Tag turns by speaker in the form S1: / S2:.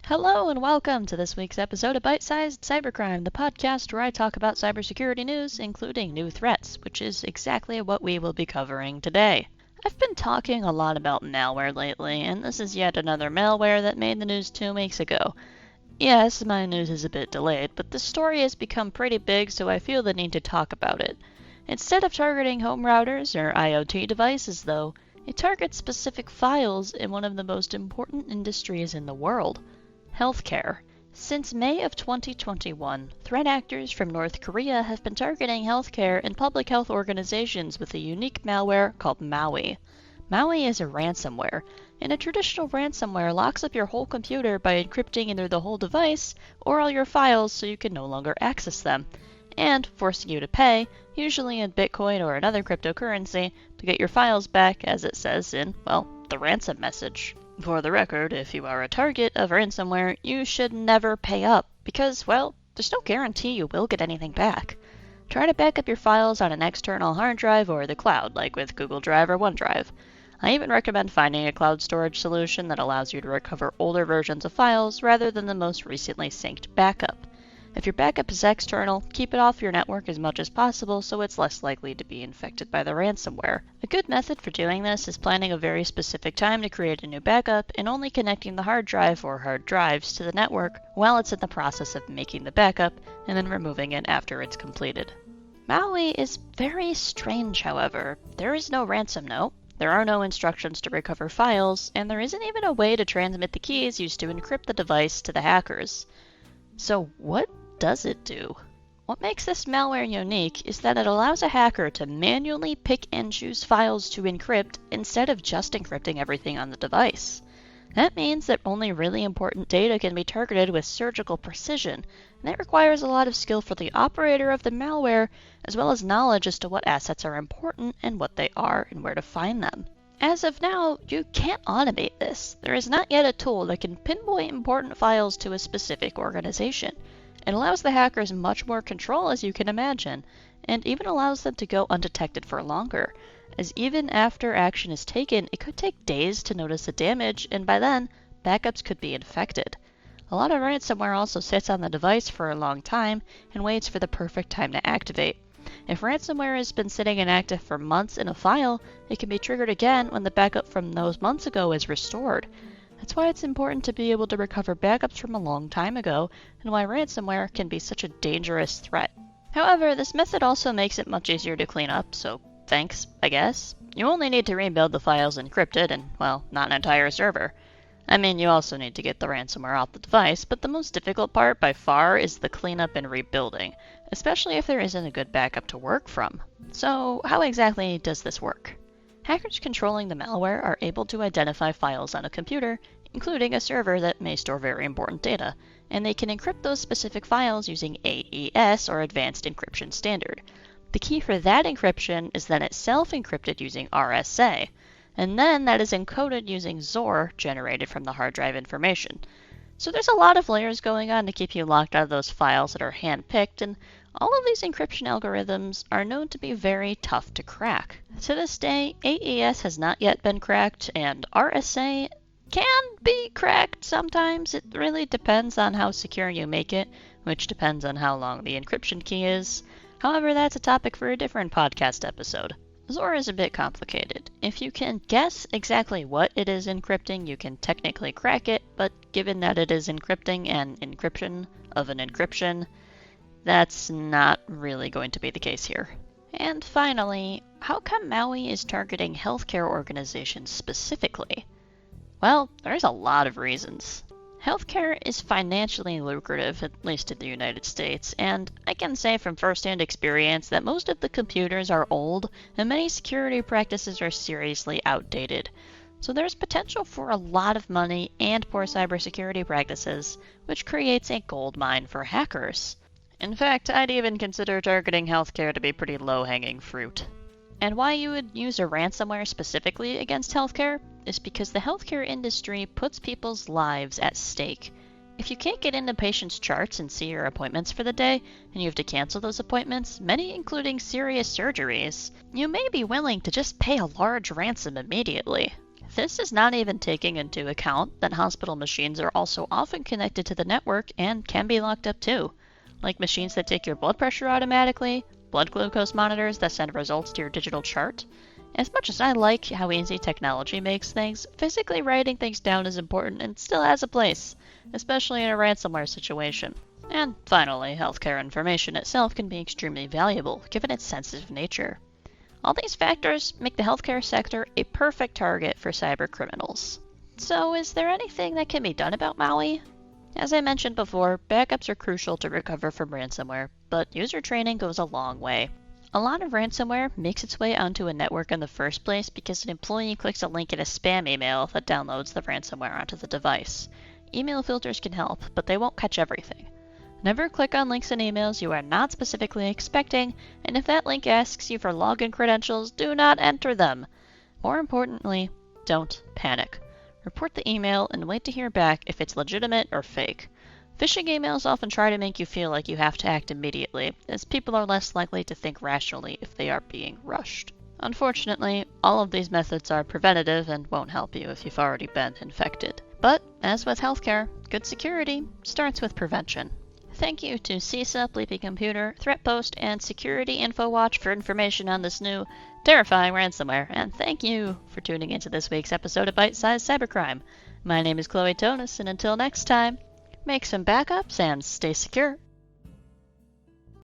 S1: Hello and welcome to this week's episode of Bite-Sized Cybercrime, the podcast where I talk about cybersecurity news, including new threats, which is exactly what we will be covering today. I've been talking a lot about malware lately, and this is yet another malware that made the news 2 weeks ago. Yes, my news is a bit delayed, but the story has become pretty big, so I feel the need to talk about it. Instead of targeting home routers or IoT devices, though, it targets specific files in one of the most important industries in the world. Healthcare. Since May of 2021, threat actors from North Korea have been targeting healthcare and public health organizations with a unique malware called Maui. Maui is a ransomware, and a traditional ransomware locks up your whole computer by encrypting either the whole device or all your files so you can no longer access them, and forcing you to pay, usually in Bitcoin or another cryptocurrency, to get your files back as it says in, the ransom message. For the record, if you are a target of ransomware, you should never pay up because, there's no guarantee you will get anything back. Try to back up your files on an external hard drive or the cloud, like with Google Drive or OneDrive. I even recommend finding a cloud storage solution that allows you to recover older versions of files rather than the most recently synced backup. If your backup is external, keep it off your network as much as possible so it's less likely to be infected by the ransomware. A good method for doing this is planning a very specific time to create a new backup and only connecting the hard drive or hard drives to the network while it's in the process of making the backup and then removing it after it's completed. Maui is very strange, however. There is no ransom note, there are no instructions to recover files, and there isn't even a way to transmit the keys used to encrypt the device to the hackers. So what does it do? What makes this malware unique is that it allows a hacker to manually pick and choose files to encrypt instead of just encrypting everything on the device. That means that only really important data can be targeted with surgical precision, and that requires a lot of skill for the operator of the malware, as well as knowledge as to what assets are important and what they are and where to find them. As of now, you can't automate this. There is not yet a tool that can pinpoint important files to a specific organization. It allows the hackers much more control, as you can imagine, and even allows them to go undetected for longer, as even after action is taken, it could take days to notice the damage, and by then, backups could be infected. A lot of ransomware also sits on the device for a long time and waits for the perfect time to activate. If ransomware has been sitting inactive for months in a file, it can be triggered again when the backup from those months ago is restored. That's why it's important to be able to recover backups from a long time ago, and why ransomware can be such a dangerous threat. However, this method also makes it much easier to clean up, so thanks, I guess. You only need to rebuild the files encrypted and, not an entire server. You also need to get the ransomware off the device, but the most difficult part by far is the cleanup and rebuilding, especially if there isn't a good backup to work from. So, how exactly does this work? Hackers controlling the malware are able to identify files on a computer, including a server that may store very important data, and they can encrypt those specific files using AES, or Advanced Encryption Standard. The key for that encryption is then itself encrypted using RSA, and then that is encoded using XOR generated from the hard drive information. So there's a lot of layers going on to keep you locked out of those files that are hand-picked, and all of these encryption algorithms are known to be very tough to crack. To this day, AES has not yet been cracked, and RSA can be cracked sometimes. It really depends on how secure you make it, which depends on how long the encryption key is. However, that's a topic for a different podcast episode. XOR is a bit complicated. If you can guess exactly what it is encrypting, you can technically crack it, but given that it is encrypting an encryption of an encryption, that's not really going to be the case here. And finally, how come Maui is targeting healthcare organizations specifically? Well, there's a lot of reasons. Healthcare is financially lucrative, at least in the United States, and I can say from first-hand experience that most of the computers are old and many security practices are seriously outdated. So there's potential for a lot of money and poor cybersecurity practices, which creates a gold mine for hackers. In fact, I'd even consider targeting healthcare to be pretty low-hanging fruit. And why you would use a ransomware specifically against healthcare is because the healthcare industry puts people's lives at stake. If you can't get into patients' charts and see your appointments for the day, and you have to cancel those appointments, many including serious surgeries, you may be willing to just pay a large ransom immediately. This is not even taking into account that hospital machines are also often connected to the network and can be locked up too, like machines that take your blood pressure automatically, blood glucose monitors that send results to your digital chart. As much as I like how easy technology makes things, physically writing things down is important and still has a place, especially in a ransomware situation. And finally, healthcare information itself can be extremely valuable, given its sensitive nature. All these factors make the healthcare sector a perfect target for cyber criminals. So, is there anything that can be done about Maui? As I mentioned before, backups are crucial to recover from ransomware, but user training goes a long way. A lot of ransomware makes its way onto a network in the first place because an employee clicks a link in a spam email that downloads the ransomware onto the device. Email filters can help, but they won't catch everything. Never click on links in emails you are not specifically expecting, and if that link asks you for login credentials, do not enter them. More importantly, don't panic. Report the email and wait to hear back if it's legitimate or fake. Phishing emails often try to make you feel like you have to act immediately, as people are less likely to think rationally if they are being rushed. Unfortunately, all of these methods are preventative and won't help you if you've already been infected. But, as with healthcare, good security starts with prevention. Thank you to CISA, Bleepy Computer, ThreatPost, and Security InfoWatch for information on this new, terrifying ransomware, and thank you for tuning into this week's episode of Bite-Sized Cybercrime. My name is Chloe Tonis, and until next time, make some backups and stay secure.